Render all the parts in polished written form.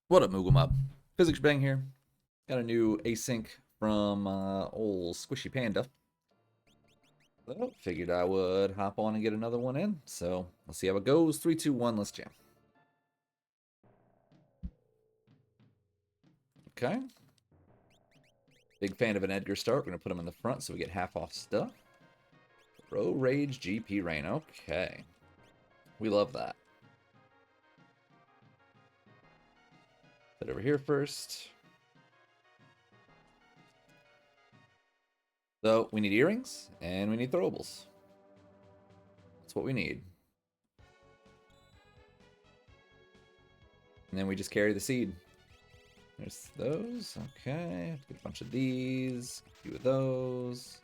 What up, Moogle Mob? Physics Bang here. Got a new async from old SquishyPanda. So figured I would hop on and get another one in. So let's see how it goes. 3, 2, 1, let's jam. Okay. Big fan of an Edgar start. We're gonna put him in the front so we get half off stuff. Pro Rage GP Rain. Okay. We love that. Put it over here first. So we need earrings and we need throwables. That's what we need. And then we just carry the seed. There's those. Okay. Get a bunch of these. A few of those.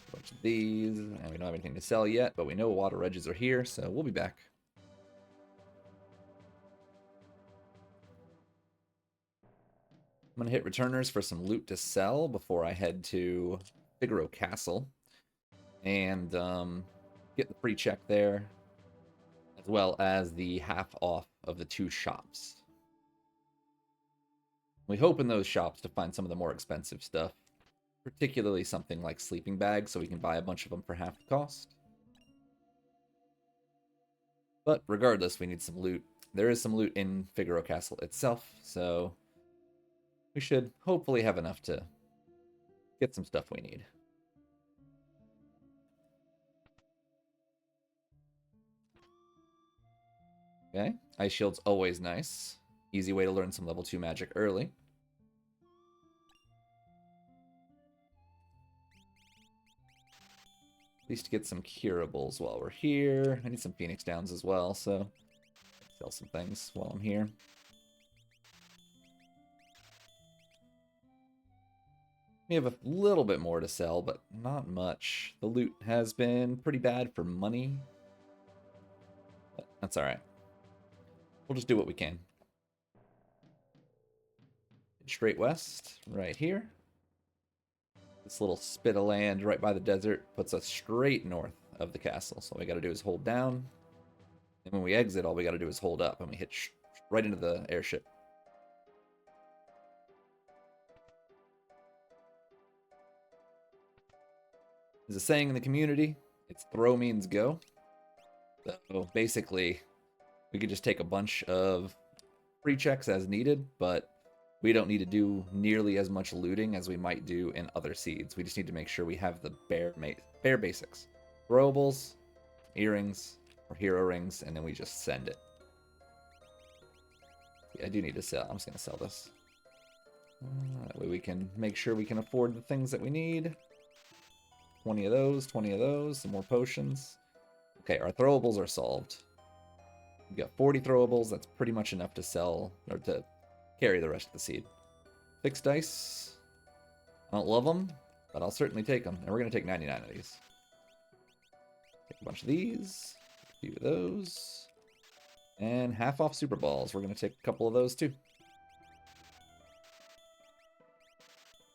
A bunch of these. And we don't have anything to sell yet, but we know water edges are here, so we'll be back. I'm going to hit returners for some loot to sell before I head to Figaro Castle. And get the free check there, as well as the half off of the 2 shops. We hope in those shops to find some of the more expensive stuff, particularly something like sleeping bags, so we can buy a bunch of them for half the cost. But regardless, we need some loot. There is some loot in Figaro Castle itself, so we should hopefully have enough to get some stuff we need. Okay, Ice Shield's always nice. Easy way to learn some level 2 magic early. At least get some curables while we're here. I need some Phoenix Downs as well, so sell some things while I'm here. We have a little bit more to sell, but not much. The loot has been pretty bad for money. But that's alright. We'll just do what we can. Straight west, right here. This little spit of land right by the desert puts us straight north of the castle. So all we gotta do is hold down. And when we exit, all we gotta do is hold up, and we hit right into the airship. There's a saying in the community, it's throw means go. So basically, we could just take a bunch of free checks as needed, but we don't need to do nearly as much looting as we might do in other seeds. We just need to make sure we have the bare basics. Throwables, earrings, or hero rings, and then we just send it. Yeah, I do need to sell. I'm just going to sell this. That way we can make sure we can afford the things that we need. 20 of those, some more potions. Okay, our throwables are solved. We've got 40 throwables. That's pretty much enough to sell, or to carry the rest of the seed. Fixed dice. I don't love them, but I'll certainly take them. And we're going to take 99 of these. Take a bunch of these. A few of those. And half off Super Balls. We're going to take a couple of those too.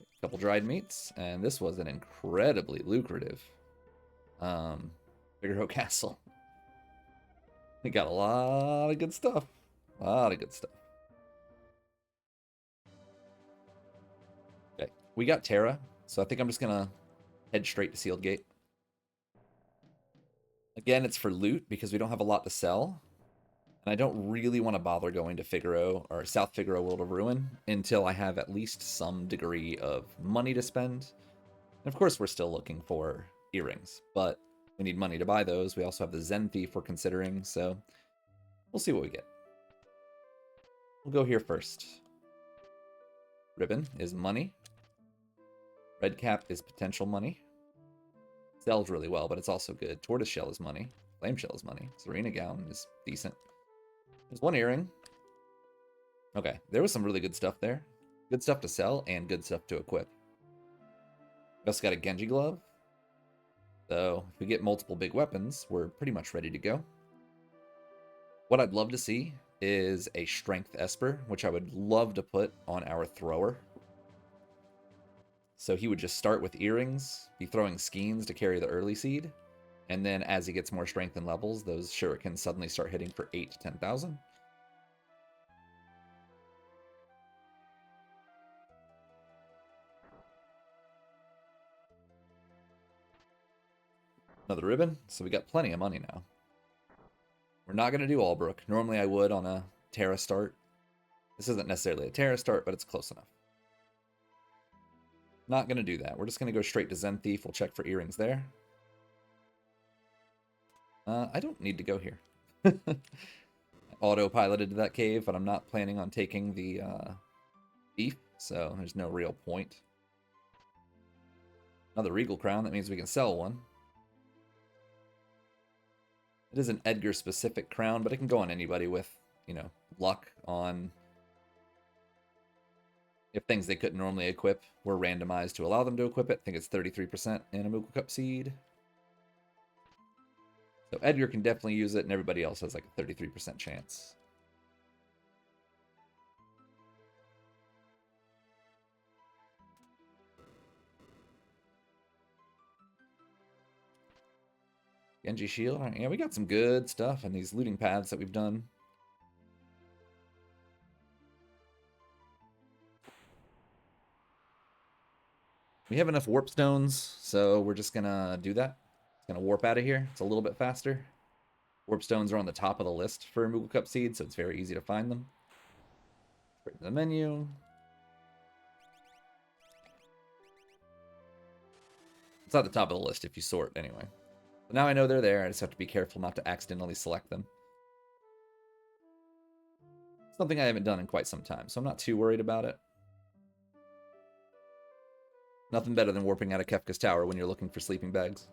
A couple dried meats. And this was an incredibly lucrative Figaro Castle. We got a lot of good stuff. A lot of good stuff. Okay, we got Terra, so I think I'm just gonna head straight to Sealed Gate. Again, it's for loot because we don't have a lot to sell. And I don't really want to bother going to Figaro or South Figaro World of Ruin until I have at least some degree of money to spend. And of course, we're still looking for earrings, but we need money to buy those. We also have the Zen Thief we're considering, so we'll see what we get. We'll go here first. Ribbon is money. Red cap is potential money. Sells really well, but it's also good. Tortoise shell is money. Flame shell is money. Serena gown is decent. There's one earring. Okay, there was some really good stuff there. Good stuff to sell and good stuff to equip. We also got a Genji glove. So if we get multiple big weapons, we're pretty much ready to go. What I'd love to see is a strength Esper, which I would love to put on our thrower. So he would just start with earrings, be throwing skeins to carry the early seed, and then as he gets more strength and levels, those shurikens suddenly start hitting for 8 to 10,000. Another ribbon. So we got plenty of money now. We're not going to do Albrook. Normally I would on a Terra start. This isn't necessarily a Terra start, but it's close enough. Not going to do that. We're just going to go straight to Zen Thief. We'll check for earrings there. I don't need to go here. Autopiloted to that cave, but I'm not planning on taking the beef, so there's no real point. Another Regal Crown. That means we can sell one. It is an Edgar-specific crown, but it can go on anybody with, you know, luck on... If things they couldn't normally equip were randomized to allow them to equip it. I think it's 33% in a Moogle Cup seed. So Edgar can definitely use it, and everybody else has like a 33% chance. Genji Shield. Yeah, we got some good stuff in these looting paths that we've done. We have enough warp stones, so we're just gonna do that. It's gonna warp out of here. It's a little bit faster. Warp stones are on the top of the list for Moogle Cup seeds, so it's very easy to find them. Straight to the menu. It's at the top of the list if you sort, anyway. But now I know they're there, I just have to be careful not to accidentally select them. Something I haven't done in quite some time, so I'm not too worried about it. Nothing better than warping out of Kefka's Tower when you're looking for sleeping bags.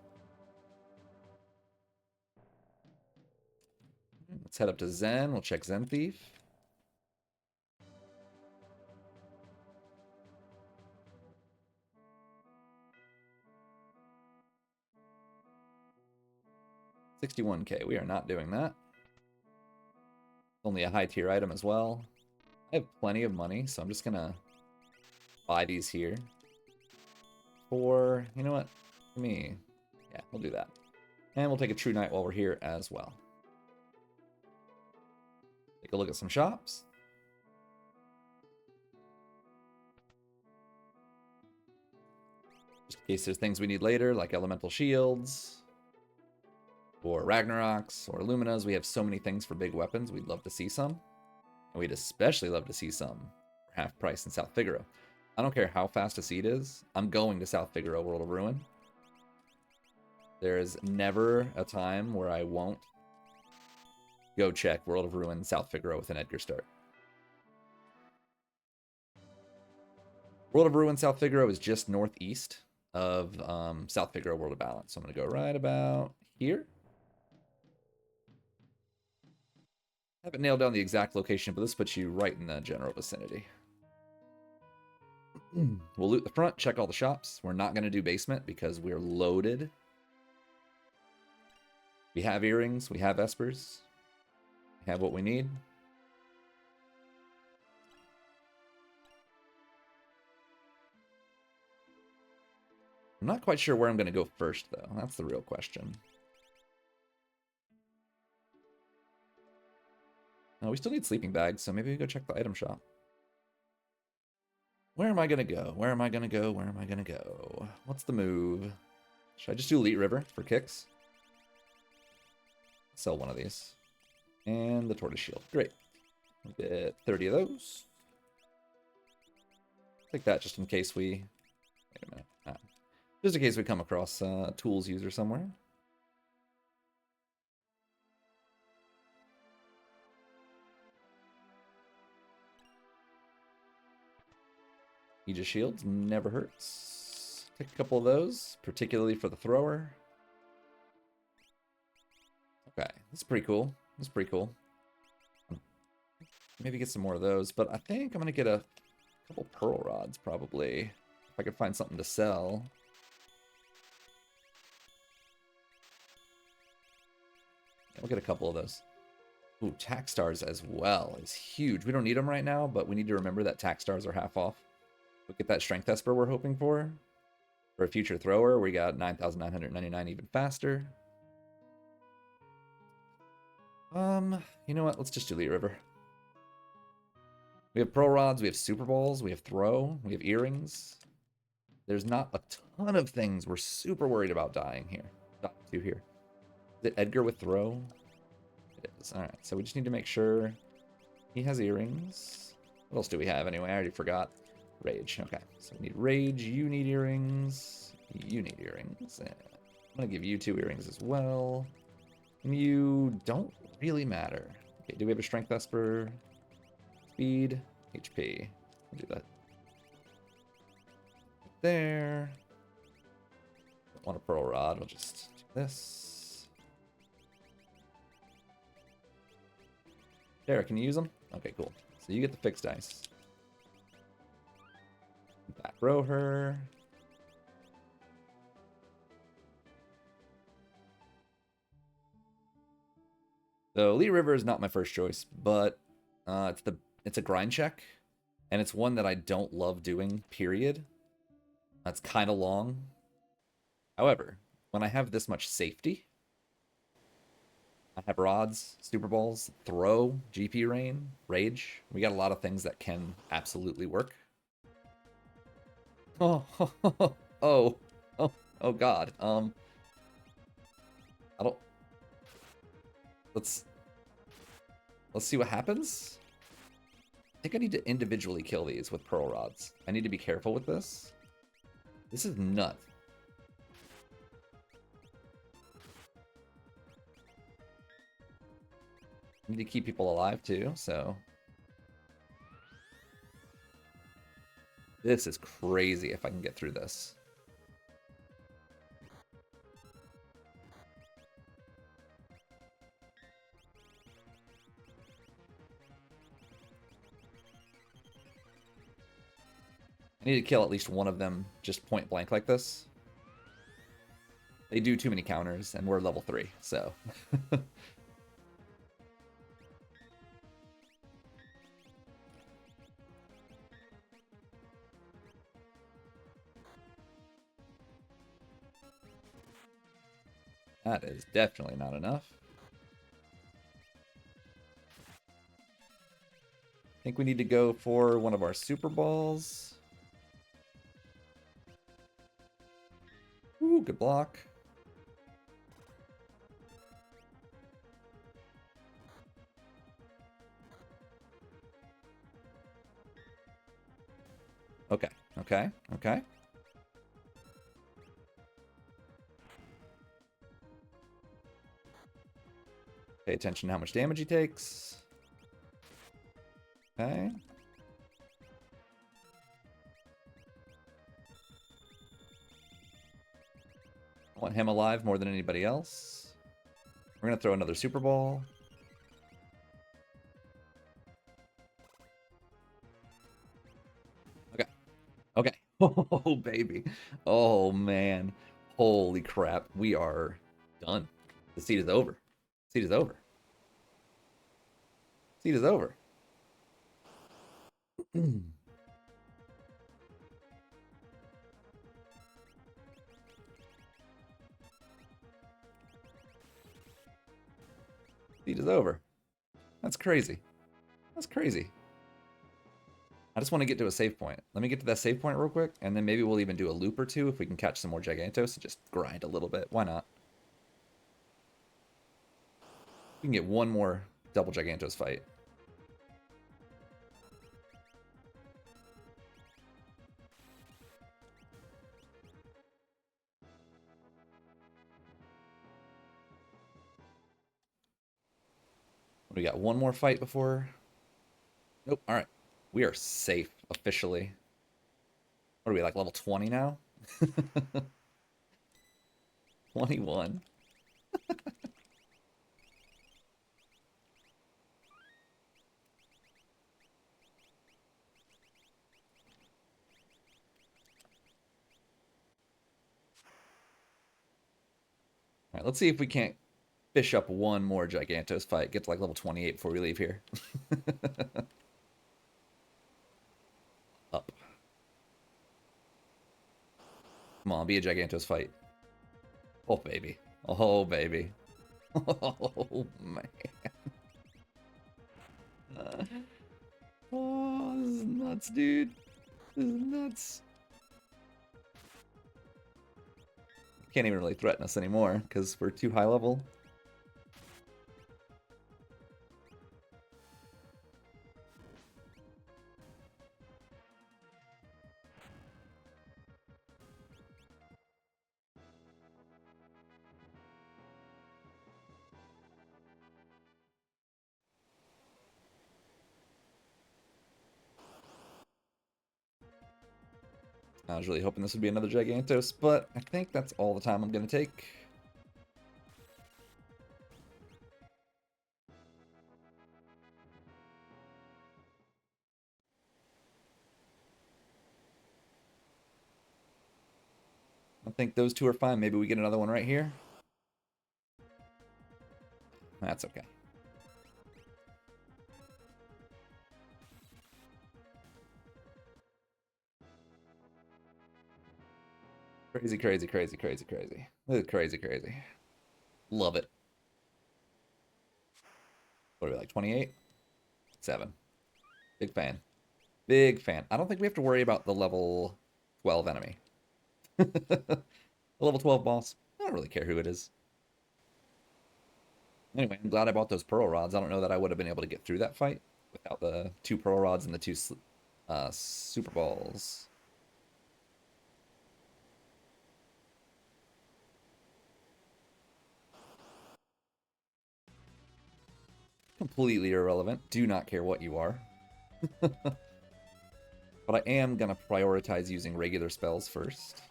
Let's head up to Zen. We'll check Zen Thief. $61K. We are not doing that. Only a high tier item as well. I have plenty of money, so I'm just gonna buy these here. For, you know what? For me. Yeah, we'll do that. And we'll take a True Knight while we're here as well. Take a look at some shops. Just in case there's things we need later, like Elemental Shields, or Ragnaroks, or Luminas. We have so many things for big weapons. We'd love to see some. And we'd especially love to see some for half price in South Figaro. I don't care how fast a seed is. I'm going to South Figaro World of Ruin. There is never a time where I won't go check World of Ruin South Figaro with an Edgar start. World of Ruin South Figaro is just northeast of South Figaro World of Balance. So I'm going to go right about here. I haven't nailed down the exact location, but this puts you right in the general vicinity. We'll loot the front, check all the shops. We're not going to do basement because we're loaded. We have earrings, we have espers. We have what we need. I'm not quite sure where I'm going to go first, though. That's the real question. Oh, we still need sleeping bags, so maybe we go check the item shop. Where am I going to go? Where am I going to go? Where am I going to go? What's the move? Should I just do Elite River for kicks? Sell one of these. And the Tortoise Shield. Great. We'll get 30 of those. Take that just in case we... Wait a minute. Just in case we come across a tools user somewhere. Aegis Shields never hurts. Take a couple of those, particularly for the thrower. Okay, that's pretty cool. That's pretty cool. Maybe get some more of those, but I think I'm going to get a couple pearl rods, probably. If I could find something to sell. We'll get a couple of those. Ooh, tax stars as well is huge. We don't need them right now, but we need to remember that tax stars are half off. We'll get that strength esper we're hoping for. For a future thrower, we got 9,999 even faster. You know what? Let's just do Elite River. We have Pearl Rods, we have Super Balls, we have Throw, we have Earrings. There's not a ton of things we're super worried about dying here. Dot 2 here. Is it Edgar with throw? It is. Alright, so we just need to make sure he has earrings. What else do we have anyway? I already forgot. Rage. Okay, so we need rage. You need earrings. You need earrings. And I'm going to give you 2 earrings as well. And you don't really matter. Okay, do we have a strength Esper? Speed, HP. We'll do that. There. Don't want a pearl rod. We'll just do this. Derek, can you use them? Okay, cool. So you get the fixed dice. Back row her. So Lee River is not my first choice, but it's a grind check, and it's one that I don't love doing, period. That's kind of long. However, when I have this much safety, I have rods, super balls, throw, GP rain, rage. We got a lot of things that can absolutely work. Oh, oh, oh God. I don't. Let's see what happens. I think I need to individually kill these with pearl rods. I need to be careful with this. This is nuts. I need to keep people alive too, so. This is crazy if I can get through this. I need to kill at least one of them just point blank like this. They do too many counters, and we're level 3, so. That is definitely not enough. I think we need to go for one of our super balls. Ooh, good block. Okay, okay, okay. Pay attention to how much damage he takes. Okay. I want him alive more than anybody else. We're going to throw another Super Ball. Okay. Okay. Oh, baby. Oh, man. Holy crap. We are done. The seed is over. Seed is over. Seed is over. Seed is over. That's crazy. That's crazy. I just want to get to a save point. Let me get to that save point real quick, and then maybe we'll even do a loop or two if we can catch some more Gigantos and just grind a little bit. Why not? We can get one more double Gigantos fight. We got one more fight before. Nope. All right. We are safe officially. What are we, like level 20 now? 21. All right, let's see if we can't fish up one more Gigantos fight. Get to like level 28 before we leave here. Up. Come on, be a Gigantos fight. Oh, baby. Oh, baby. Oh, man. Oh, this is nuts, dude. This is nuts. can't even really threaten us anymore because we're too high level. I was really hoping this would be another Gigantos, but I think that's all the time I'm going to take. I think those two are fine. Maybe we get another one right here. That's okay. Crazy, crazy, crazy, crazy, crazy. Crazy, crazy. Love it. What are we, like 28? 7. Big fan. Big fan. I don't think we have to worry about the level 12 enemy. The level 12 boss. I don't really care who it is. Anyway, I'm glad I bought those pearl rods. I don't know that I would have been able to get through that fight without the 2 pearl rods and the 2 super balls. Completely irrelevant. Do not care what you are. But I am going to prioritize using regular spells first.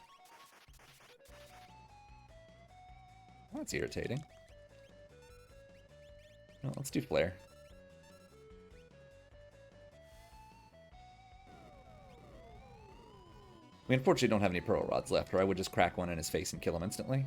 That's irritating. Well, let's do Flare. We unfortunately don't have any Pearl Rods left, or I would just crack one in his face and kill him instantly.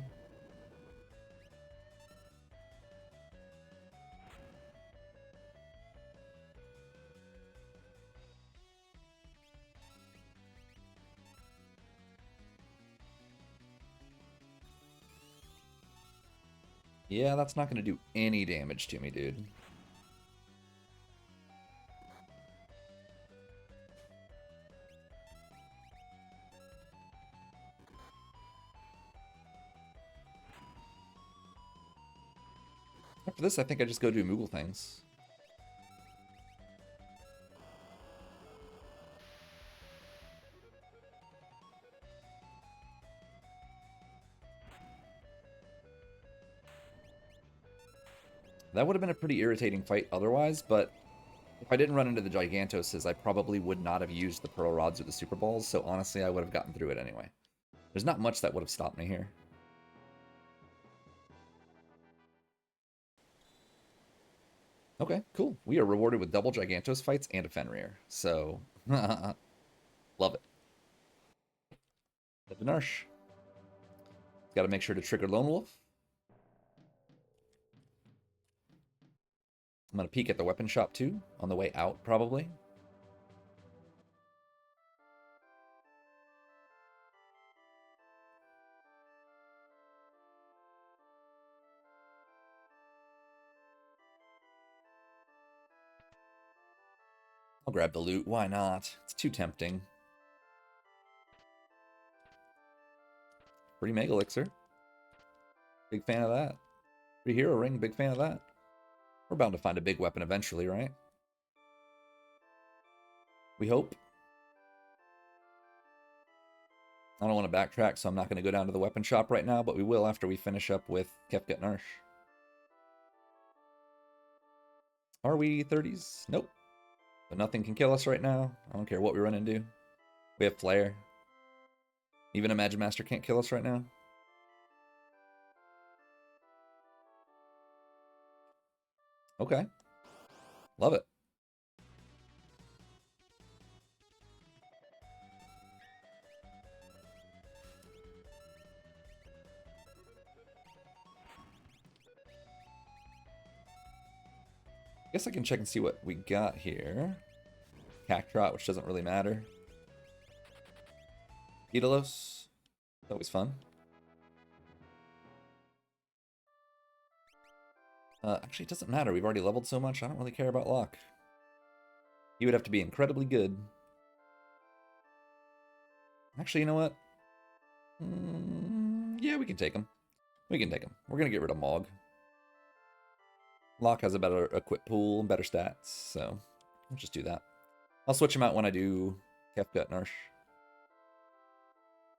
Yeah, that's not going to do any damage to me, dude. After this, I think I just go do Moogle things. That would have been a pretty irritating fight otherwise, but if I didn't run into the Gigantoses, I probably would not have used the Pearl Rods or the Super Balls, so honestly, I would have gotten through it anyway. There's not much that would have stopped me here. Okay, cool. We are rewarded with double Gigantos fights and a Fenrir, so love it. The Narsh. Got to make sure to trigger Lone Wolf. I'm going to peek at the weapon shop too, on the way out, probably. I'll grab the loot. Why not? It's too tempting. Free Mega Elixir. Big fan of that. Free Hero Ring. Big fan of that. We're bound to find a big weapon eventually, right? We hope. I don't want to backtrack, so I'm not going to go down to the weapon shop right now, but we will after we finish up with Kefket Narsh. Are we 30s? Nope. But nothing can kill us right now. I don't care what we run into. We have Flare. Even a Magic Master can't kill us right now. Okay. Love it. I guess I can check and see what we got here. Cactrot, which doesn't really matter. Idalos. Always fun. Actually, it doesn't matter. We've already leveled so much. I don't really care about luck. He would have to be incredibly good. Actually, you know what? Yeah, we can take him. We can take him. We're going to get rid of Mog. Locke has a better equip pool, better stats, so we'll just do that. I'll switch him out when I do Kefka Narsh.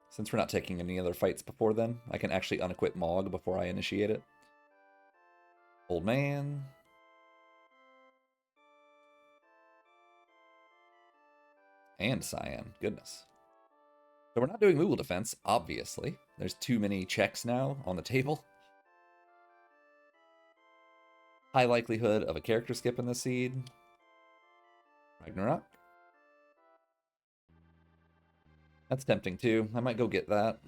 Since we're not taking any other fights before then, I can actually unequip Mog before I initiate it. Old man. And Cyan. Goodness. So we're not doing Moogle defense, obviously. There's too many checks now on the table. High likelihood of a character skip in the seed. Ragnarok. That's tempting too. I might go get that.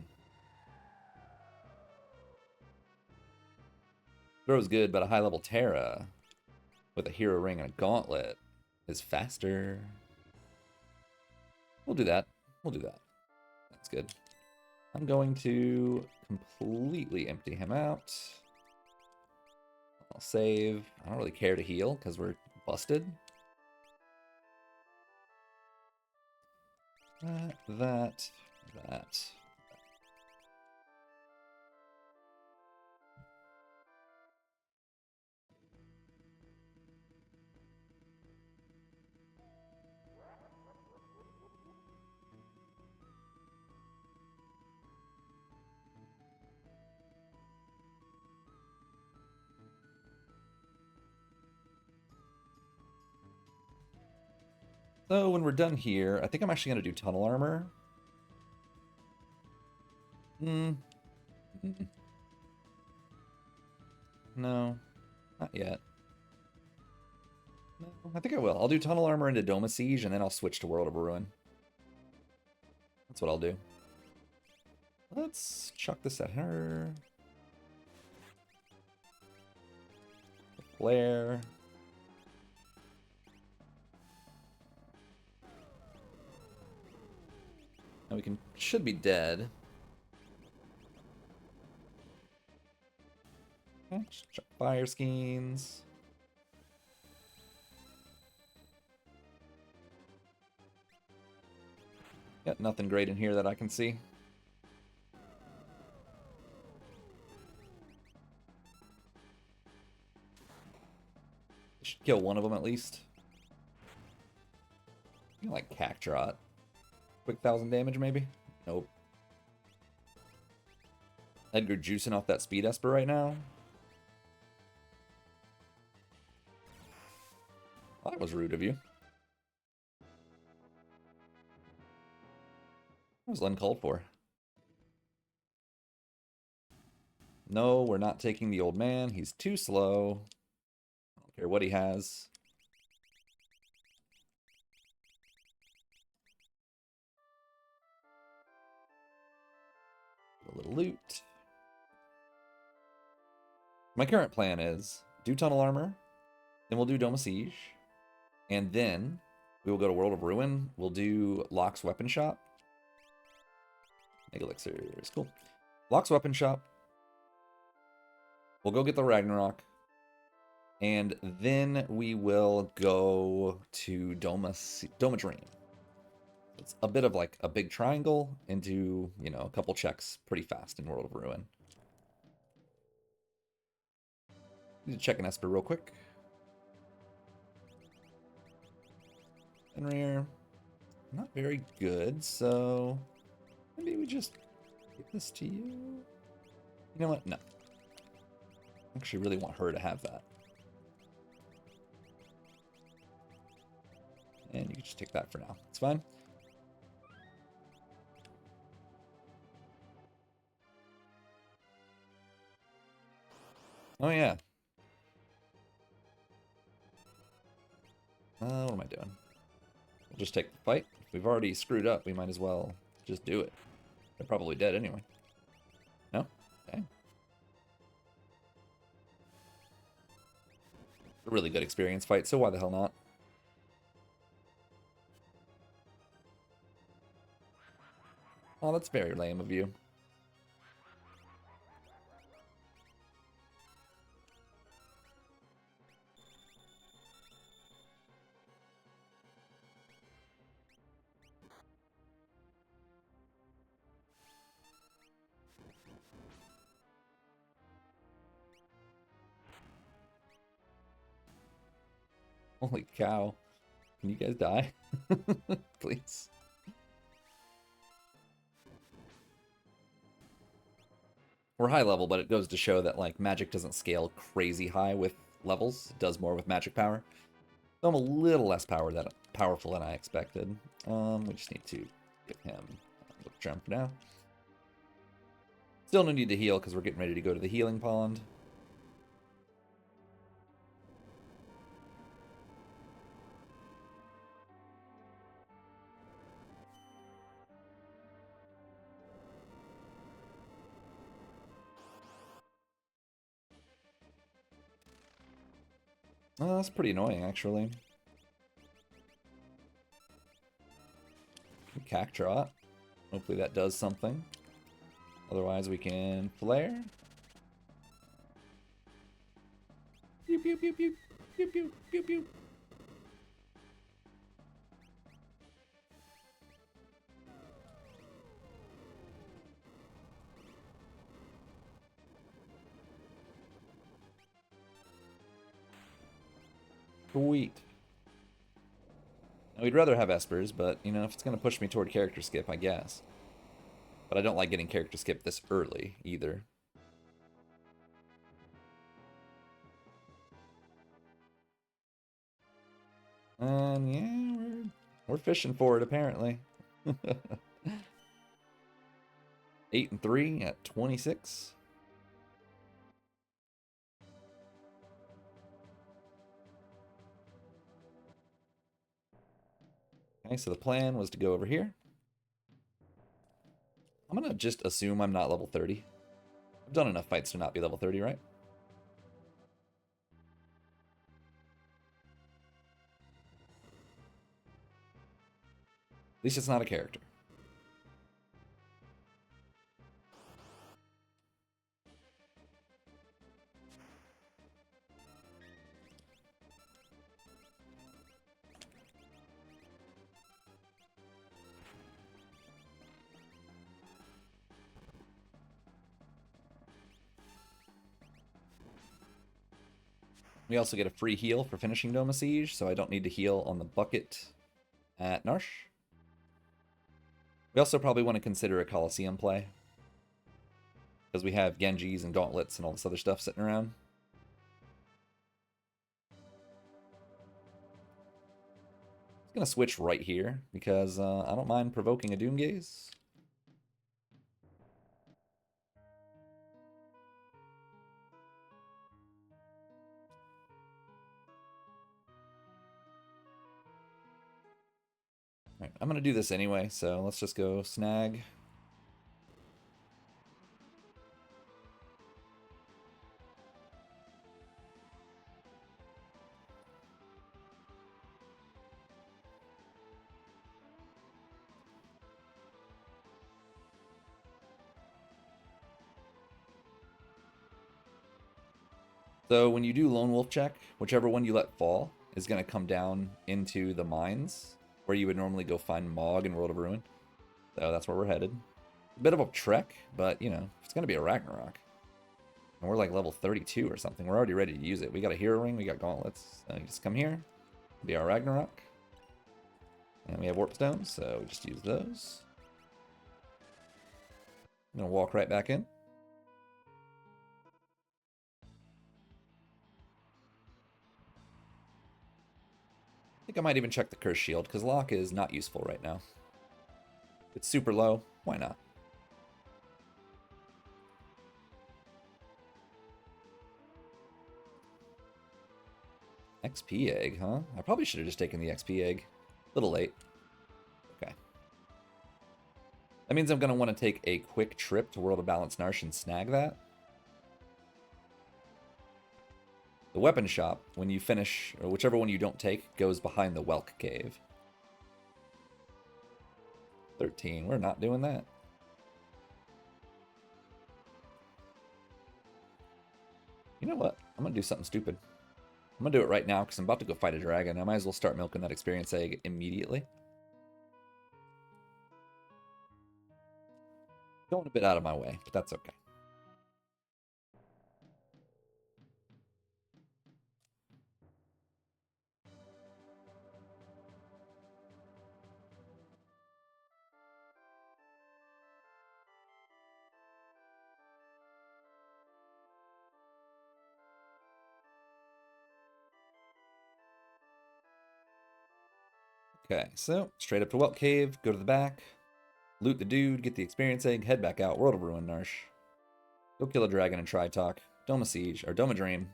Throw's good, but a high level Terra with a hero ring and a gauntlet is faster. We'll do that. We'll do that. That's good. I'm going to completely empty him out. I'll save. I don't really care to heal because we're busted. That. So when we're done here, I think I'm actually going to do tunnel armor. No, not yet. No, I think I will. I'll do tunnel armor into Doma Siege, and then I'll switch to World of Ruin. That's what I'll do. Let's chuck this at her. Flare. Now we should be dead. Okay, chuck fire skeins. Got nothing great in here that I can see. Should kill one of them at least. Like Cactrot. Quick 1,000 damage maybe? Nope. Edgar juicing off that speed Esper right now. Well, that was rude of you. That was uncalled for. No, we're not taking the old man. He's too slow. I don't care what he has. A little loot. My current plan is do tunnel armor, then we'll do Doma Siege, and then we will go to World of Ruin. We'll do Locke's Weapon Shop. Mega Elixirs, cool. Locke's Weapon Shop. We'll go get the Ragnarok. And then we will go to Doma Dream. It's a bit of like a big triangle into, you know, a couple checks pretty fast in World of Ruin. Need to check an Esper real quick. Fenrir. Not very good, so maybe we just give this to you. You know what? No. I actually really want her to have that. And you can just take that for now. It's fine. Oh, yeah. What am I doing? We'll just take the fight. If we've already screwed up, we might as well just do it. They're probably dead anyway. No? Dang. A really good experience fight, so why the hell not? Oh, that's very lame of you. Holy cow. Can you guys die? Please. We're high level, but it goes to show that like magic doesn't scale crazy high with levels. It does more with magic power. So I'm a little less powerful than I expected. We just need to give him a jump now. Still no need to heal because we're getting ready to go to the healing pond. Oh, that's pretty annoying, actually. Cactrot. Hopefully that does something. Otherwise, we can flare. Pew pew pew pew pew pew pew pew. Sweet. Now, we'd rather have Espers, but, you know, if it's going to push me toward character skip, I guess. But I don't like getting character skip this early, either. And, yeah, we're fishing for it, apparently. 8-3 at 26. Okay, so the plan was to go over here. I'm going to just assume I'm not level 30. I've done enough fights to not be level 30, right? At least it's not a character. We also get a free heal for finishing Doma Siege, so I don't need to heal on the bucket at Narsh. We also probably want to consider a Coliseum play, because we have Genjis and Gauntlets and all this other stuff sitting around. I'm going to switch right here, because I don't mind provoking a Doomgaze. Right, I'm going to do this anyway, so let's just go snag. So when you do Lone Wolf check, whichever one you let fall is going to come down into the mines, where you would normally go find Mog in World of Ruin. So that's where we're headed. A bit of a trek, but, you know, it's going to be a Ragnarok. And we're like level 32 or something. We're already ready to use it. We got a Hero Ring, we got Gauntlets. So you just come here, be our Ragnarok. And we have Warp Stones, so we just use those. I'm going to walk right back in. I think I might even check the Curse Shield, because Lock is not useful right now. It's super low. Why not? XP egg, huh? I probably should have just taken the XP egg. A little late. Okay. That means I'm going to want to take a quick trip to World of Balance Narsh and snag that. The weapon shop, when you finish, or whichever one you don't take, goes behind the Welk Cave. 13. We're not doing that. You know what? I'm going to do something stupid. I'm going to do it right now because I'm about to go fight a dragon. I might as well start milking that experience egg immediately. Going a bit out of my way, but that's okay. Okay, so straight up to Whelp Cave, go to the back, loot the dude, get the experience egg, head back out, World of Ruin, Narsh. Go kill a dragon and try talk. Doma Siege, or Doma Dream.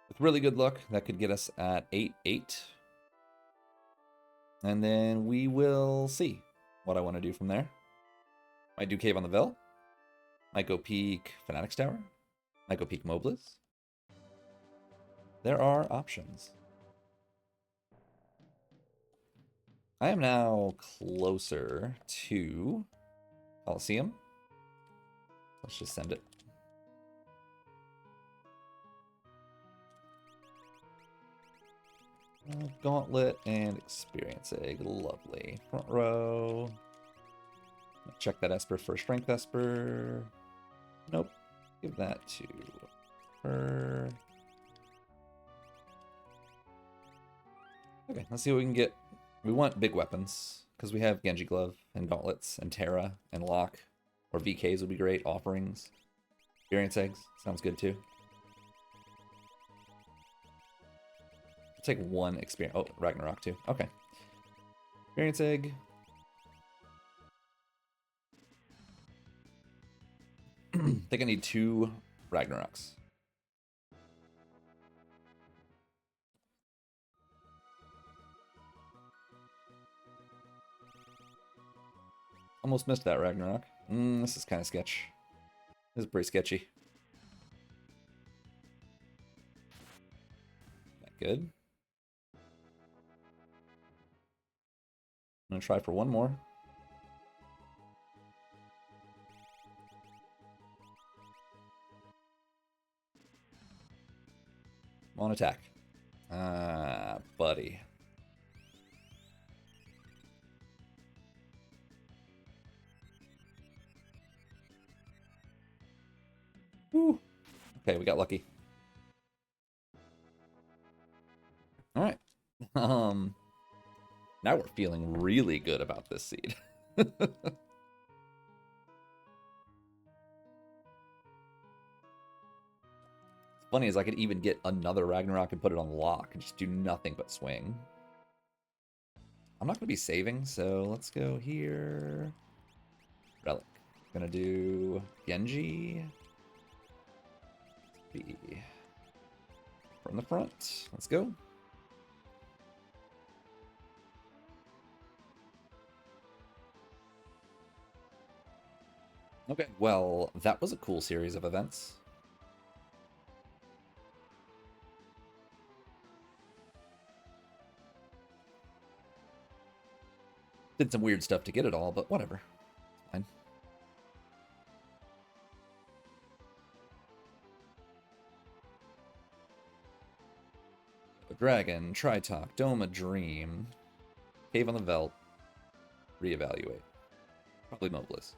With really good luck, that could get us at 8-8. And then we will see what I want to do from there. Might do Cave on the Vel. Might go peek Fanatic's Tower. Might go peek Mobliz. There are options. I am now closer to Coliseum. Let's just send it. Gauntlet and Experience Egg. Lovely. Front row. Check that Esper for Strength Esper. Nope. Give that to her. Okay, let's see what we can get. We want big weapons, because we have Genji Glove and Gauntlets and Terra and Lock. Or VKs would be great. Offerings. Experience Eggs. Sounds good too. I'll take one experience. Oh, Ragnarok too. Okay. Experience Egg. I think I need 2 Ragnaroks. Almost missed that Ragnarok. This is kind of sketch. This is pretty sketchy. That good. I'm gonna try for one more. On attack. Ah, buddy. Woo. Okay, we got lucky. All right. Now we're feeling really good about this seed. Funny is I could even get another Ragnarok and put it on lock and just do nothing but swing. I'm not going to be saving, so let's go here. Relic. Gonna do Genji. Be from the front. Let's go. Okay, well, that was a cool series of events. Did some weird stuff to get it all, but whatever. It's fine. A Dragon, Tritalk, Doma Dream, Cave on the Veldt, Reevaluate. Probably Mobliz.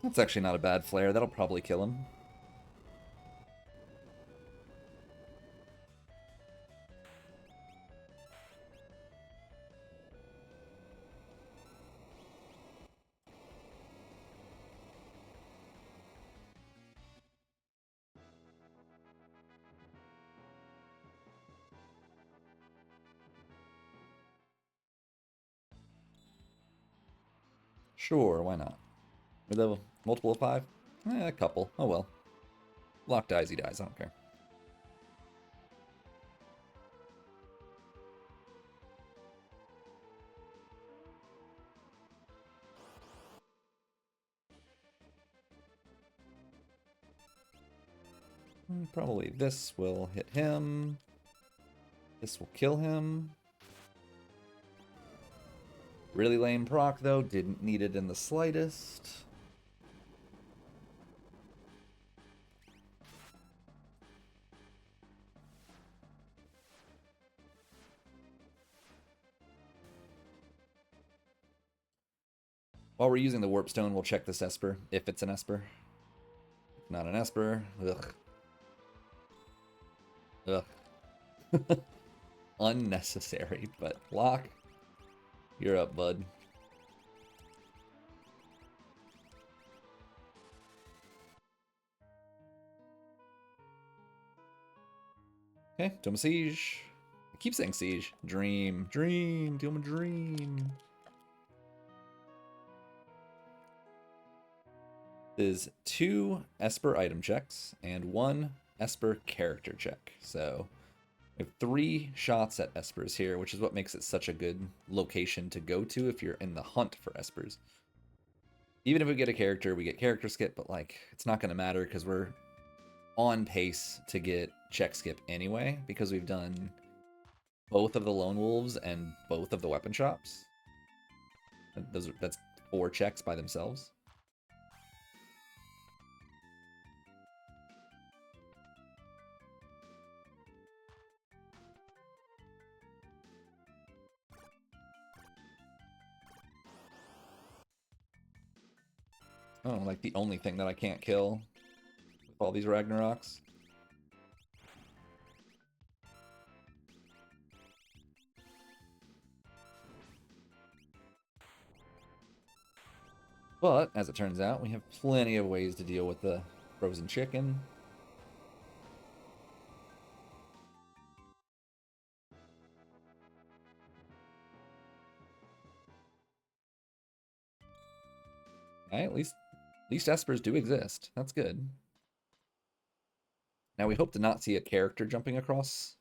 That's actually not a bad flare. That'll probably kill him. Sure, why not? With a multiple of 5? A couple. Oh well. Lock dies, he dies. I don't care. Probably this will hit him. This will kill him. Really lame proc, though. Didn't need it in the slightest. While we're using the warp stone, we'll check this Esper, if it's an Esper. If not an Esper, ugh. Ugh. Unnecessary, but Locke, you're up, bud. Okay, Dome Siege. I keep saying Siege. Dream, Dream, Dome Dream. Is 2 Esper item checks and 1 Esper character check. So we have 3 shots at Espers here, which is what makes it such a good location to go to if you're in the hunt for Espers. Even if we get a character, we get character skip, but like it's not going to matter because we're on pace to get check skip anyway because we've done both of the Lone Wolves and both of the weapon shops. That's 4 checks by themselves. Oh, like the only thing that I can't kill with all these Ragnaroks. But, as it turns out, we have plenty of ways to deal with the frozen chicken. Right, at least Espers do exist. That's good. Now we hope to not see a character jumping across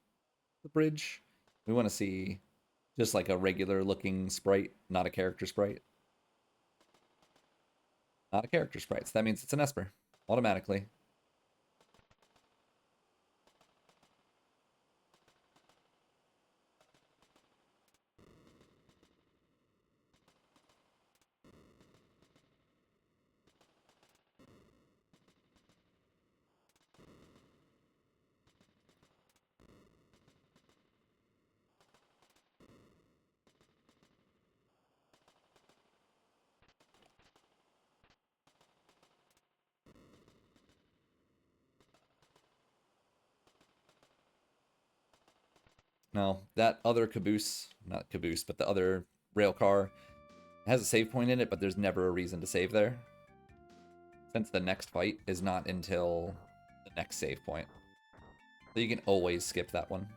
the bridge. We want to see just like a regular looking sprite, not a character sprite. Not a character sprite, so that means it's an Esper, automatically. No, that other caboose, not caboose, but the other rail car has a save point in it, but there's never a reason to save there. Since the next fight is not until the next save point. So you can always skip that one.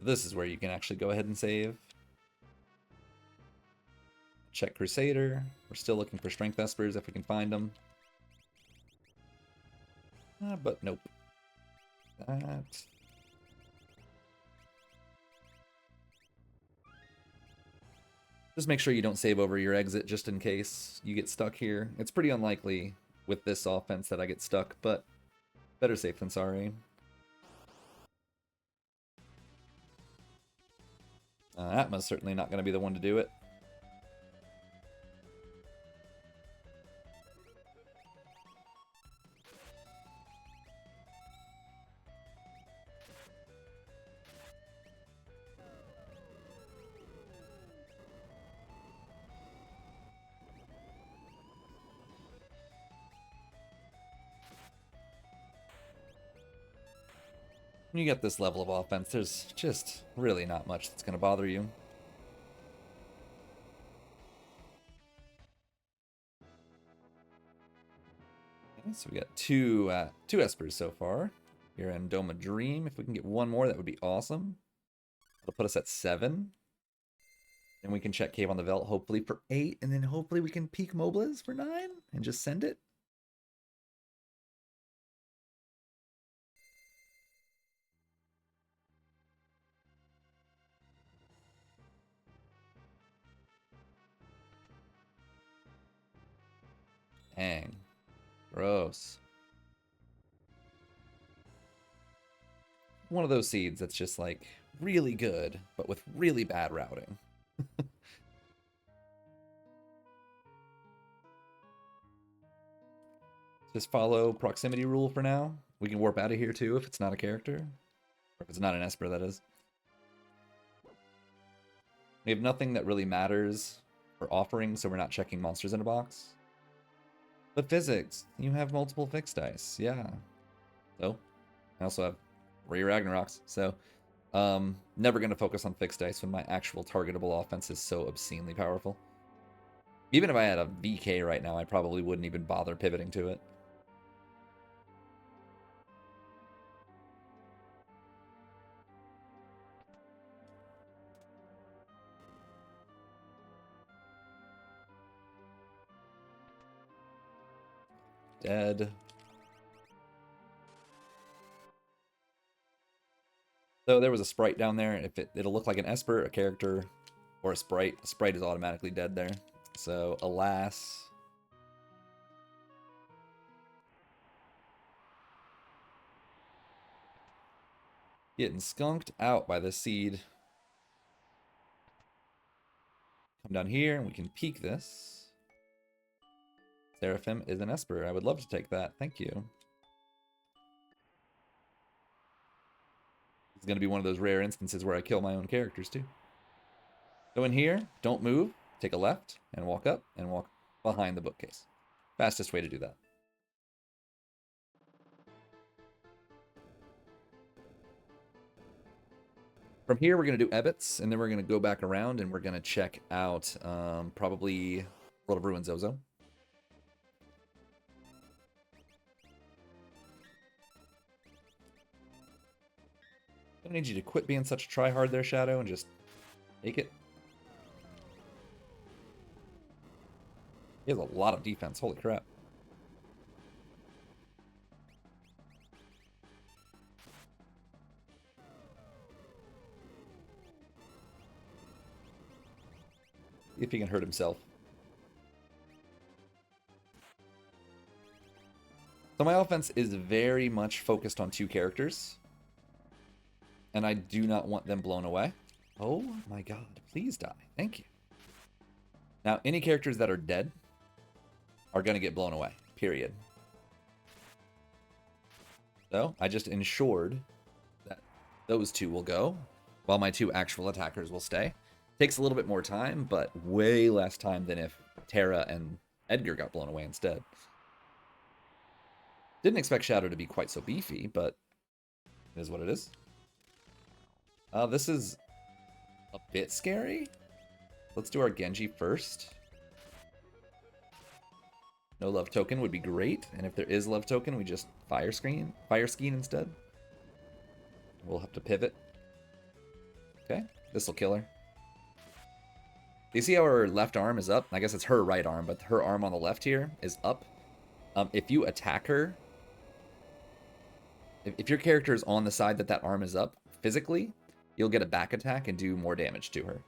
This is where you can actually go ahead and save. Check Crusader. We're still looking for Strength Espers if we can find them. But nope. That. Just make sure you don't save over your exit just in case you get stuck here. It's pretty unlikely with this offense that I get stuck, but better safe than sorry. Atma's certainly not going to be the one to do it. When you get this level of offense, there's just really not much that's going to bother you. Okay, so we got two Espers so far. Here in Doma Dream. If we can get one more, that would be awesome. It'll put us at 7. Then we can check Cave on the Veldt, hopefully for 8, and then hopefully we can peek Mobliz for 9 and just send it. Dang. Gross. One of those seeds that's just like really good, but with really bad routing. Just follow proximity rule for now. We can warp out of here too if it's not a character. Or if it's not an Esper, that is. We have nothing that really matters for offering, so we're not checking monsters in a box. But physics, you have multiple fixed dice, yeah. So, I also have Ray Ragnaroks, so never going to focus on fixed dice when my actual targetable offense is so obscenely powerful. Even if I had a VK right now, I probably wouldn't even bother pivoting to it. Dead. So there was a sprite down there. If it'll look like an Esper, a character, or a sprite. A sprite is automatically dead there. So, alas. Getting skunked out by this seed. Come down here and we can peek this. Seraphim is an Esper. I would love to take that. Thank you. It's going to be one of those rare instances where I kill my own characters too. Go in here, don't move, take a left, and walk up, and walk behind the bookcase. Fastest way to do that. From here, we're going to do Ebbets, and then we're going to go back around, and we're going to check out probably World of Ruin Zozo. I need you to quit being such a tryhard there, Shadow, and just take it. He has a lot of defense. Holy crap. See if he can hurt himself. So my offense is very much focused on two characters. And I do not want them blown away. Oh my god, please die. Thank you. Now, any characters that are dead are going to get blown away, period. So, I just ensured that those two will go, while my two actual attackers will stay. Takes a little bit more time, but way less time than if Terra and Edgar got blown away instead. Didn't expect Shadow to be quite so beefy, but it is what it is. This is a bit scary. Let's do our Genji first. No love token would be great, and if there is love token, we just fire skiing instead. We'll have to pivot. Okay, this will kill her. You see how her left arm is up? I guess it's her right arm, but her arm on the left here is up. If you attack her, if your character is on the side that arm is up physically, you'll get a back attack and do more damage to her.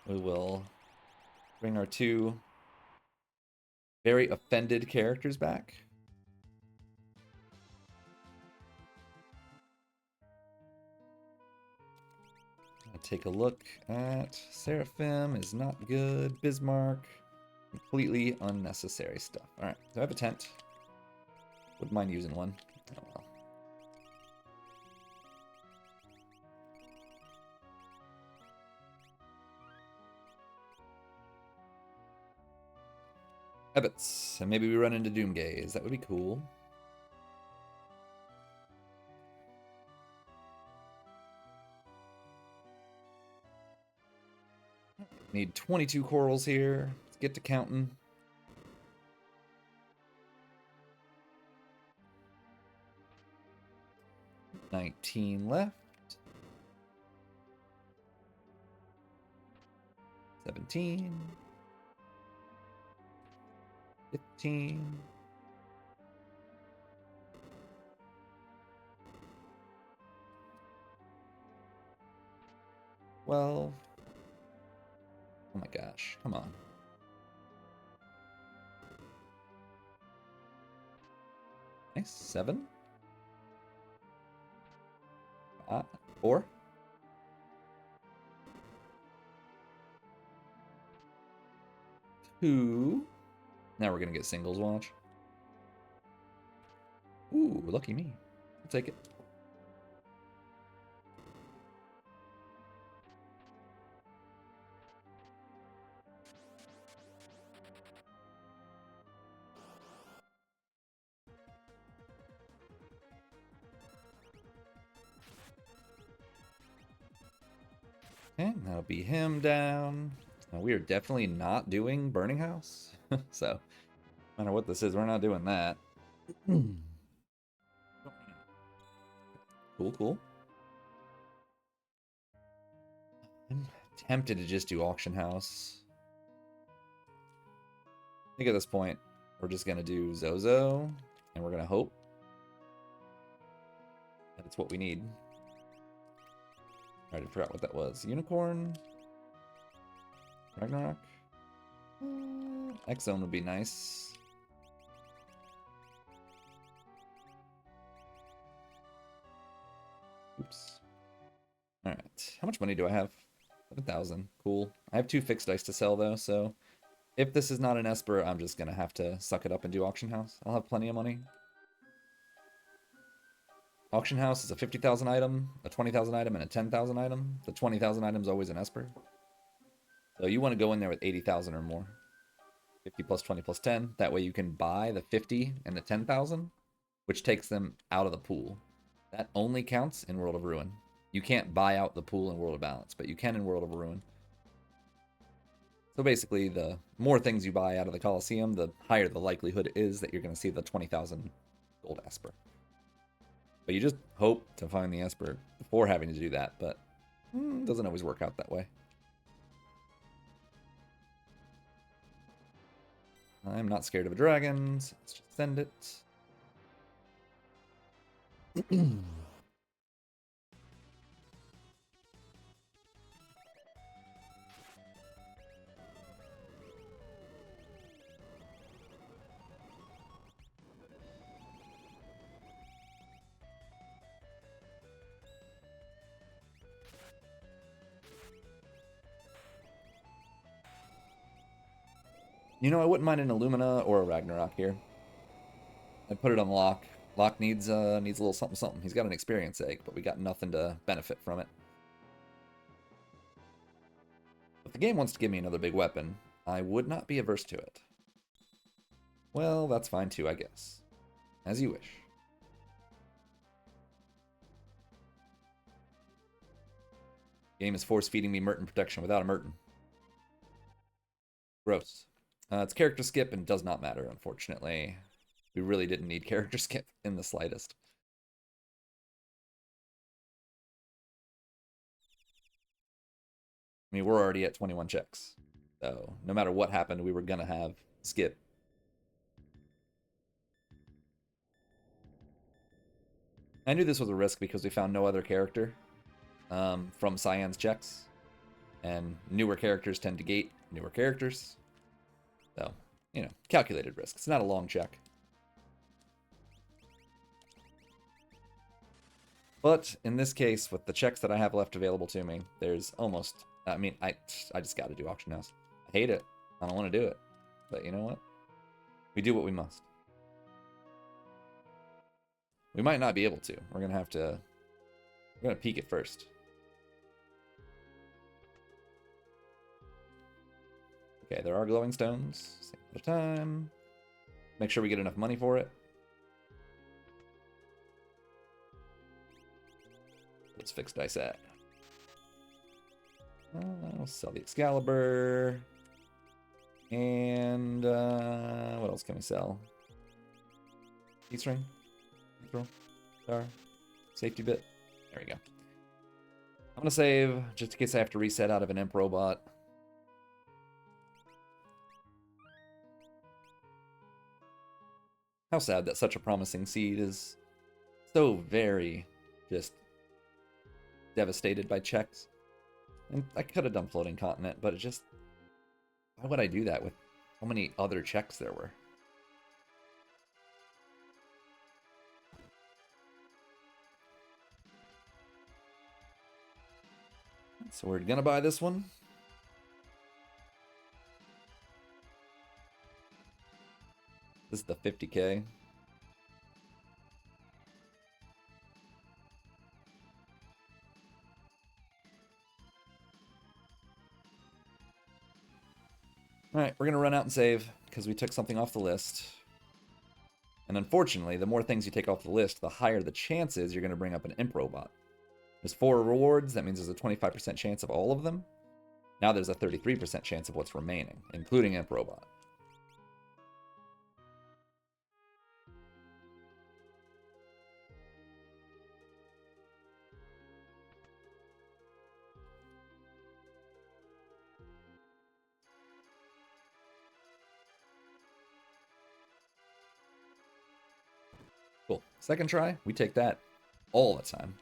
We will bring our two very offended characters back. Take a look at Seraphim is not good. Bismarck, completely unnecessary stuff. All right, so I have a tent. Wouldn't mind using one. Oh well. Ebbets, and maybe we run into Doomgaze. That would be cool. Need 22 corals here. Let's get to counting. $19 left. 17. 15. 12. Oh my gosh, come on. Nice. 7. 4. Two. Now we're gonna get singles watch. Ooh, lucky me. I'll take it. Okay, that'll be him down. Now, we are definitely not doing Burning House. So, no matter what this is, we're not doing that. Cool, cool. I'm tempted to just do Auction House. I think at this point, we're just going to do Zozo, and we're going to hope that it's what we need. I already forgot what that was. Unicorn? Ragnarok? X-Zone would be nice. Oops. Alright. How much money do I have? 7,000. Cool. I have 2 fixed dice to sell, though, so if this is not an Esper, I'm just going to have to suck it up and do Auction House. I'll have plenty of money. Auction House is a 50,000 item, a 20,000 item, and a 10,000 item. The 20,000 item is always an Esper. So you want to go in there with 80,000 or more. 50 plus 20 plus 10. That way you can buy the 50 and the 10,000, which takes them out of the pool. That only counts in World of Ruin. You can't buy out the pool in World of Balance, but you can in World of Ruin. So basically, the more things you buy out of the Coliseum, the higher the likelihood is that you're going to see the 20,000 gold Esper. But you just hope to find the Esper before having to do that, but it doesn't always work out that way. I'm not scared of a dragon, so let's just send it. You know, I wouldn't mind an Illumina or a Ragnarok here. I'd put it on Locke. Locke needs a little something something. He's got an experience egg, but we got nothing to benefit from it. If the game wants to give me another big weapon, I would not be averse to it. Well, that's fine too, I guess. As you wish. Game is force-feeding me Merton protection without a Merton. Gross. It's character skip and does not matter, unfortunately. We really didn't need character skip in the slightest. I mean, we're already at 21 checks. So, no matter what happened, we were going to have skip. I knew this was a risk because we found no other character from Cyan's checks. And newer characters tend to gate newer characters. So, you know, calculated risk. It's not a long check. But in this case, with the checks that I have left available to me, there's almost... I mean, I just got to do Auction House. I hate it. I don't want to do it. But you know what? We do what we must. We might not be able to. We're going to have to... We're going to peek it first. Okay, there are glowing stones. Same at a time. Make sure we get enough money for it. Let's fix dice at. I'll sell the Excalibur. And what else can we sell? Peace ring. Control. Star. Safety bit. There we go. I'm gonna save just in case I have to reset out of an Imp robot. How sad that such a promising seed is so very just devastated by checks. And I could have done Floating Continent, but it just... Why would I do that with how many other checks there were? So we're gonna buy this one. This is the 50K. Alright, we're gonna run out and save, because we took something off the list. And unfortunately, the more things you take off the list, the higher the chances you're gonna bring up an imp robot. There's 4 rewards, that means there's a 25% chance of all of them. Now there's a 33% chance of what's remaining, including imp robot. Cool. Second try, we take that all the time.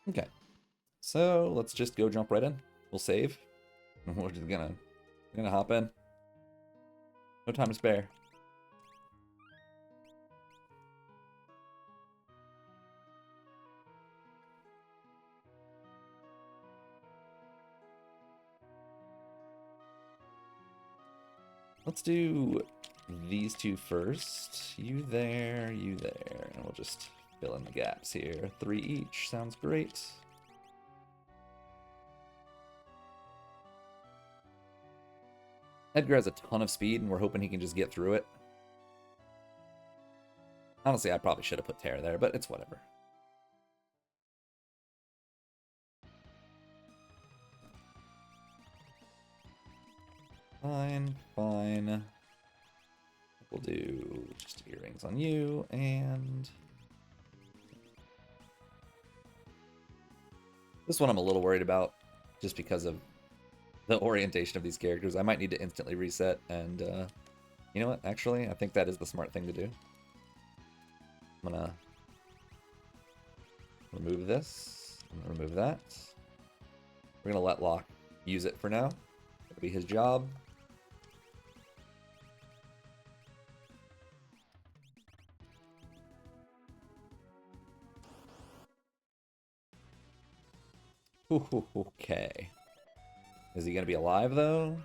Okay. So let's just go jump right in. We'll save. We're just gonna hop in. No time to spare. Let's do these two first. You there, and we'll just fill in the gaps here. 3 each, sounds great. Edgar has a ton of speed, and we're hoping he can just get through it. Honestly, I probably should have put Terra there, but it's whatever. Fine, fine. We'll do just earrings on you, and... this one I'm a little worried about, just because of the orientation of these characters. I might need to instantly reset, and you know what? Actually, I think that is the smart thing to do. I'm gonna remove this. I'm gonna remove that. We're gonna let Locke use it for now. That'll be his job. Okay. Is he gonna be alive though?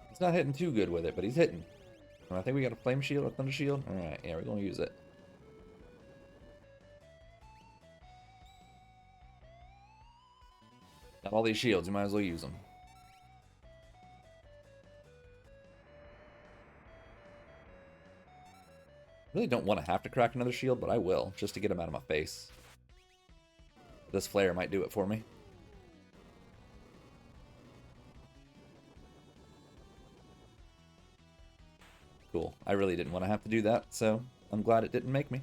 He's not hitting too good with it, but he's hitting. I think we got a flame shield, a thunder shield. Alright, yeah, we're gonna use it. Got all these shields, you might as well use them. Really don't want to have to crack another shield, but I will, just to get him out of my face. This flare might do it for me. Cool. I really didn't want to have to do that, so I'm glad it didn't make me.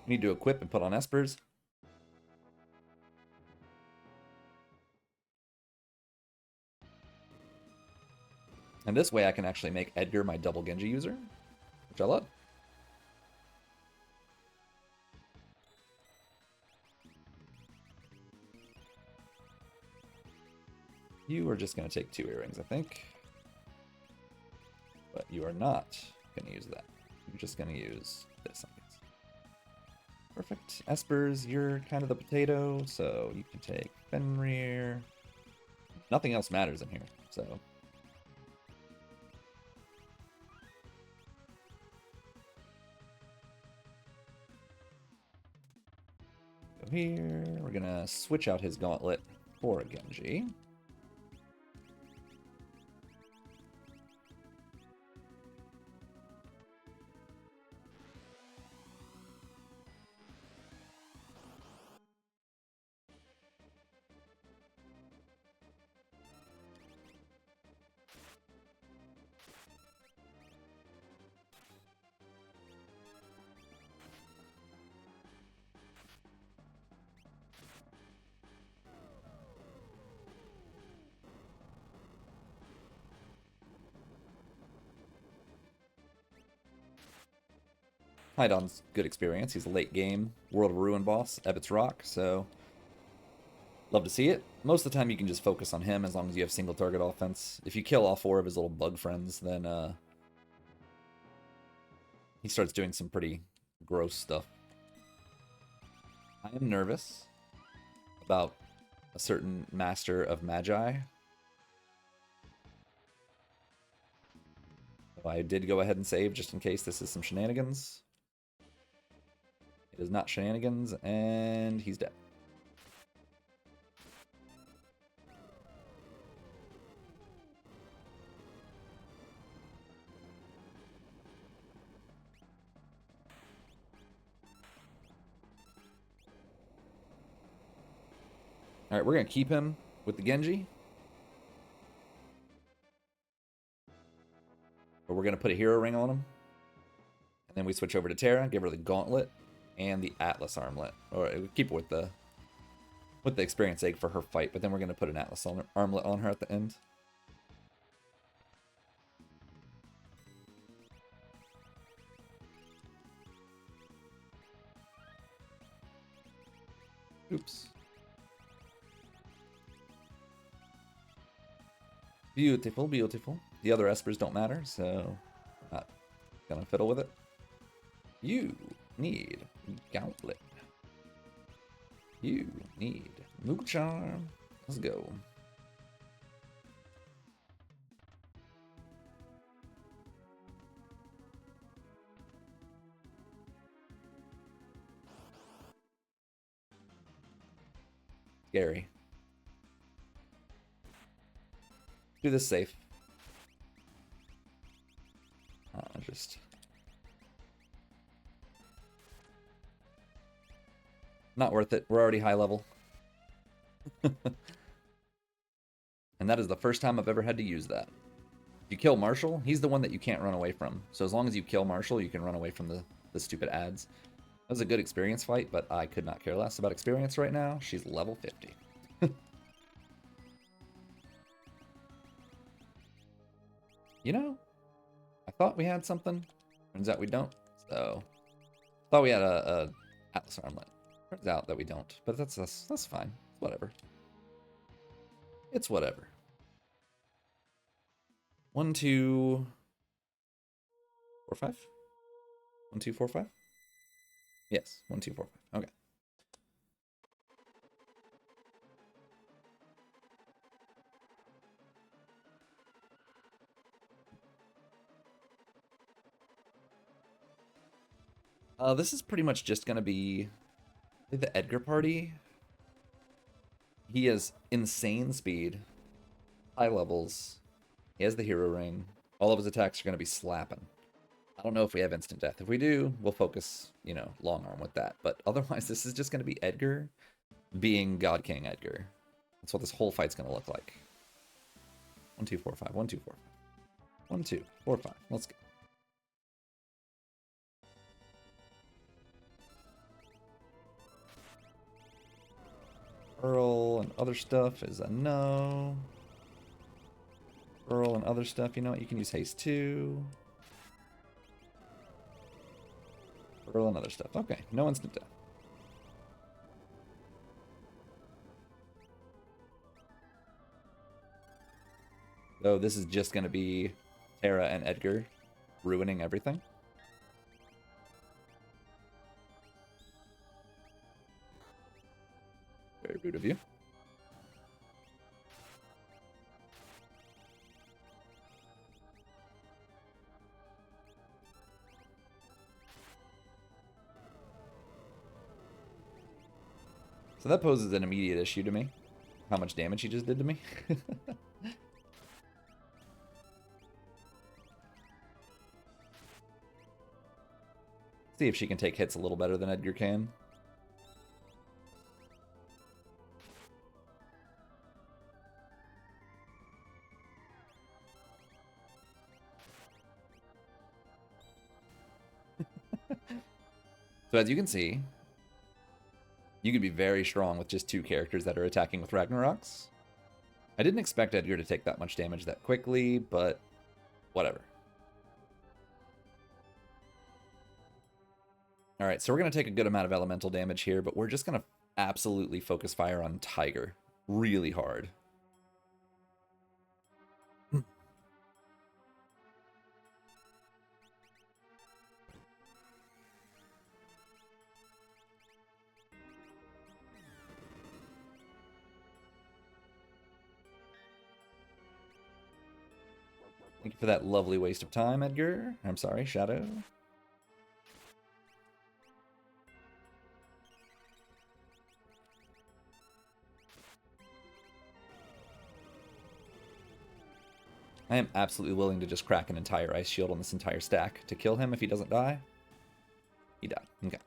Need to equip and put on espers. And this way I can actually make Edgar my double Genji user, which I love. You are just going to take 2 earrings, I think. But you are not going to use that. You're just going to use this, I guess. Perfect. Espers, you're kind of the potato, so you can take Fenrir. Nothing else matters in here, so... go here. We're going to switch out his gauntlet for a Genji. Hydon's good experience. He's a late game World of Ruin boss, Ebbets Rock, so love to see it. Most of the time you can just focus on him as long as you have single target offense. If you kill all 4 of his little bug friends, then he starts doing some pretty gross stuff. I am nervous about a certain Master of Magi. So I did go ahead and save just in case this is some shenanigans. It is not shenanigans, and he's dead. Alright, we're going to keep him with the Genji. But we're going to put a hero ring on him. And then we switch over to Terra, give her the Gauntlet and the Atlas Armlet. Or keep it with the Experience Egg for her fight, but then we're going to put an Atlas Armlet on her at the end. Oops. Beautiful, beautiful. The other Espers don't matter, so not gonna fiddle with it. You need Gauntlet. You need Moogle Charm. Let's go. Scary. Do this safe. Just not worth it. We're already high level. And that is the first time I've ever had to use that. If you kill Marshall, he's the one that you can't run away from. So as long as you kill Marshall, you can run away from the stupid ads. That was a good experience fight, but I could not care less about experience right now. She's level 50. You know, I thought we had something. Turns out we don't. So, thought we had a Atlas Armlet. Turns out that we don't. But that's fine. Whatever. It's whatever. 1, 2, 4, 5. 1, 2, 4, 5. Yes, 1, 2, 4, 5. Okay. This is pretty much just gonna be the Edgar party. He has insane speed, high levels. He has the hero ring. All of his attacks are gonna be slapping. I don't know if we have instant death. If we do, we'll focus, you know, long arm with that. But otherwise, this is just gonna be Edgar being God King Edgar. That's what this whole fight's gonna look like. 1, 2, 4, 5. 1, 2, 4, 5. 1, 2, 4, 5. Let's go. Earl and other stuff is a no. Earl and other stuff, you know what? You can use haste too. Earl and other stuff. Okay, no instant death. So this is just going to be Terra and Edgar ruining everything. Very rude of you. So that poses an immediate issue to me. How much damage he just did to me. See if she can take hits a little better than Edgar can. So as you can see, you can be very strong with just 2 characters that are attacking with Ragnaroks. I didn't expect Edgar to take that much damage that quickly, but whatever. Alright, so we're going to take a good amount of elemental damage here, but we're just going to absolutely focus fire on Tiger. Really hard. Thank you for that lovely waste of time, Edgar. I'm sorry, Shadow. I am absolutely willing to just crack an entire ice shield on this entire stack to kill him if he doesn't die. He died. Okay.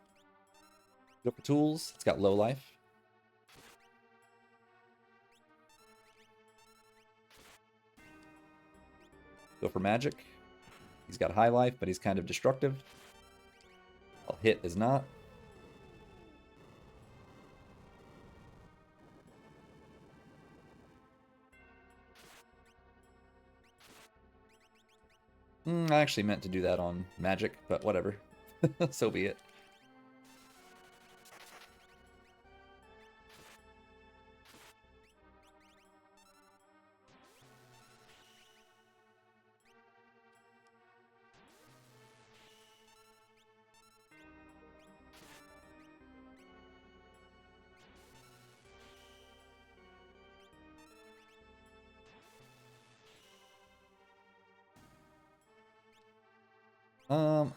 Go for tools. It's got low life. Go for magic. He's got high life, but he's kind of destructive. I'll hit is not. I actually meant to do that on magic, but whatever. So be it.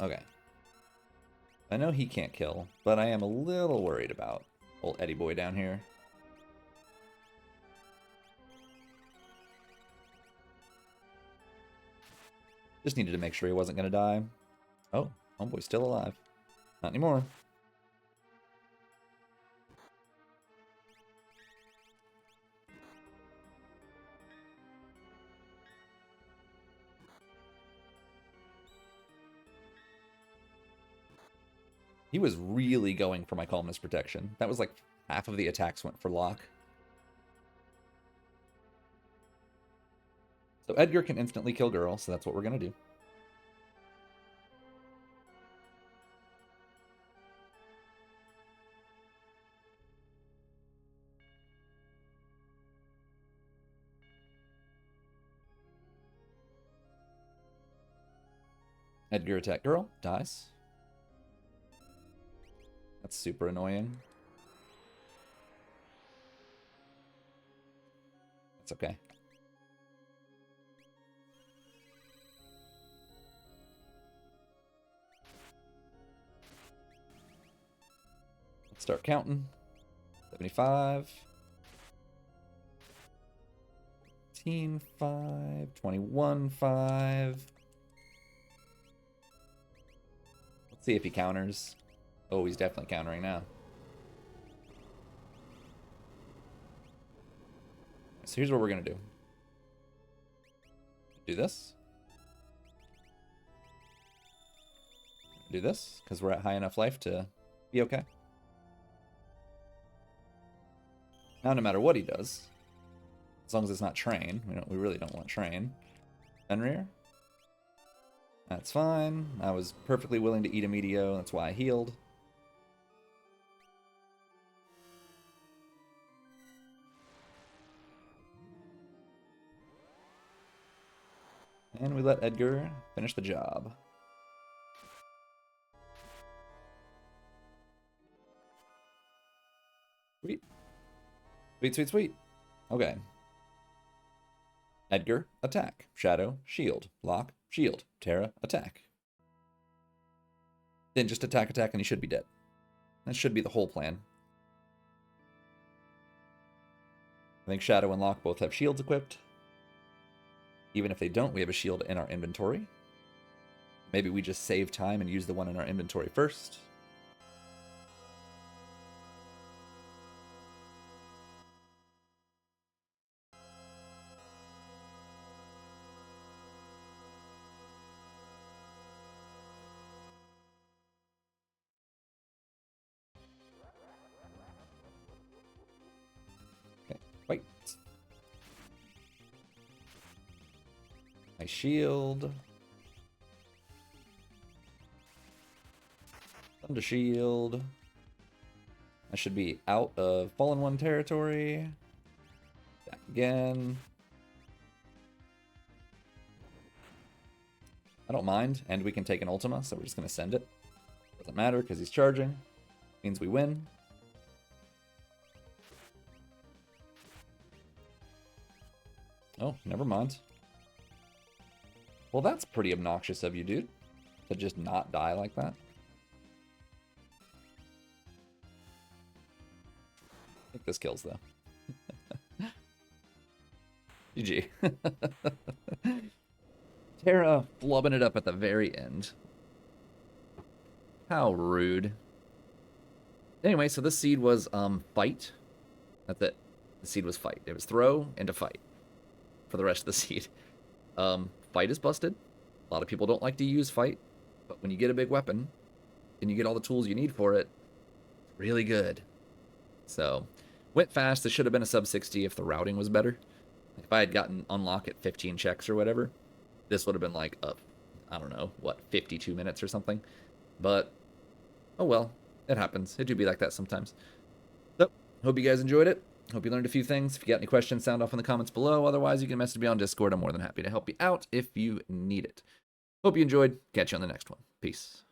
Okay. I know he can't kill, but I am a little worried about old Eddie boy down here. Just needed to make sure he wasn't going to die. Oh, homeboy's still alive. Not anymore. He was really going for my calmness protection. That was like half of the attacks went for lock. So Edgar can instantly kill girl, so that's what we're going to do. Edgar attack girl, dies. That's super annoying. That's okay. Let's start counting. 75. 18, 5, 21, 5. Let's see if he counters. Oh, he's definitely countering now. So here's what we're going to do. Do this. Do this, because we're at high enough life to be okay. Now, no matter what he does, as long as it's not train, we really don't want train. Fenrir. That's fine. I was perfectly willing to eat a Meteo, that's why I healed. And we let Edgar finish the job. Sweet. Sweet, sweet, sweet. Okay. Edgar, attack. Shadow, shield. Lock, shield. Terra, attack. Then just attack, attack, and he should be dead. That should be the whole plan. I think Shadow and Lock both have shields equipped. Even if they don't, we have a shield in our inventory. Maybe we just save time and use the one in our inventory first. Okay, wait. My shield. Thunder Shield. I should be out of Fallen One territory. Back again. I don't mind, and we can take an Ultima, so we're just going to send it. Doesn't matter, because he's charging. Means we win. Oh, never mind. Well, that's pretty obnoxious of you, dude. To just not die like that. I think this kills, though. GG. Terra flubbing it up at the very end. How rude. Anyway, so this seed was fight. That's it. The seed was fight. It was throw into fight for the rest of the seed. Fight is busted. A lot of people don't like to use fight, but when you get a big weapon and you get all the tools you need for it, it's really good. So, went fast. This should have been a sub 60 if the routing was better. If I had gotten unlock at 15 checks or whatever, this would have been like I don't know, what, 52 minutes or something. But, oh well, it happens. It do be like that sometimes. So, hope you guys enjoyed it. Hope you learned a few things. If you got any questions, sound off in the comments below. Otherwise, you can message me on Discord. I'm more than happy to help you out if you need it. Hope you enjoyed. Catch you on the next one. Peace.